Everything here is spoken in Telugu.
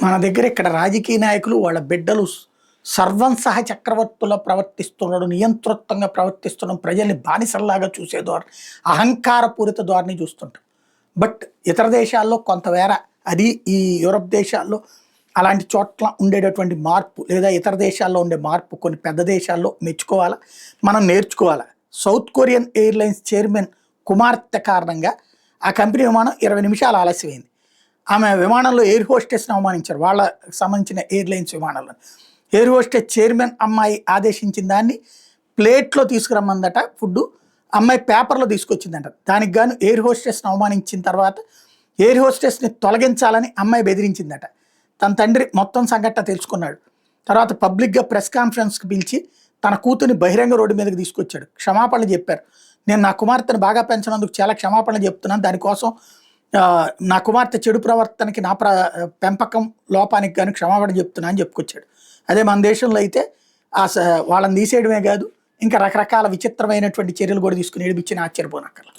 మన దగ్గర ఇక్కడ రాజకీయ నాయకులు వాళ్ళ బిడ్డలు సర్వం సహ చక్రవర్తుల ప్రవర్తిస్తున్నాడు, నియంతృత్వంగా ప్రవర్తిస్తున్నాడు, ప్రజల్ని బానిసల్లాగా చూసే ధోరణి, అహంకారపూరిత ధోరణి చూస్తుంటాం. బట్ ఇతర దేశాల్లో కొంతవేర అది ఈ యూరప్ దేశాల్లో అలాంటి చోట్ల ఉండేటటువంటి మార్పు లేదా ఇతర దేశాల్లో ఉండే మార్పు కొన్ని పెద్ద దేశాల్లో మెచ్చుకోవాలా, మనం నేర్చుకోవాలా. సౌత్ కొరియన్ ఎయిర్లైన్స్ చైర్మన్ కుమార్తె కారణంగా ఆ కంపెనీ విమానం 20 నిమిషాలు ఆలస్యమైంది. ఆమె విమానంలో ఎయిర్ హోస్టెస్ని అవమానించారు. వాళ్ళకి సంబంధించిన ఎయిర్లైన్స్ విమానంలో ఎయిర్ హోస్టెస్ చైర్మన్ అమ్మాయి ఆదేశించిన దాన్ని ప్లేట్లో తీసుకురమ్మందట ఫుడ్, అమ్మాయి పేపర్లో తీసుకొచ్చిందంట. దానికి గాను ఎయిర్ హోస్టెస్ని అవమానించిన తర్వాత ఎయిర్ హోస్టెస్ని తొలగించాలని అమ్మాయి బెదిరించిందట. తన తండ్రి మొత్తం సంఘటన తెలుసుకున్నాడు. తర్వాత పబ్లిక్గా ప్రెస్ కాన్ఫరెన్స్కి పిలిచి తన కూతుర్ని బహిరంగ రోడ్డు మీదకి తీసుకొచ్చాడు. క్షమాపణలు చెప్పారు. నేను నా కుమార్తెను బాగా పెంచినందుకు చాలా క్షమాపణలు చెప్తున్నాను, దానికోసం నా కుమార్తె చెడు ప్రవర్తనకి నా పెంపకం లోపానికి కానీ క్షమాపణ చెప్తున్నా అని చెప్పుకొచ్చాడు. అదే మన దేశంలో అయితే వాళ్ళని తీసేయడమే కాదు, ఇంకా రకరకాల విచిత్రమైనటువంటి చర్యలు కూడా తీసుకుని ఏడిపించిన ఆశ్చర్యపోనక్కర్లా.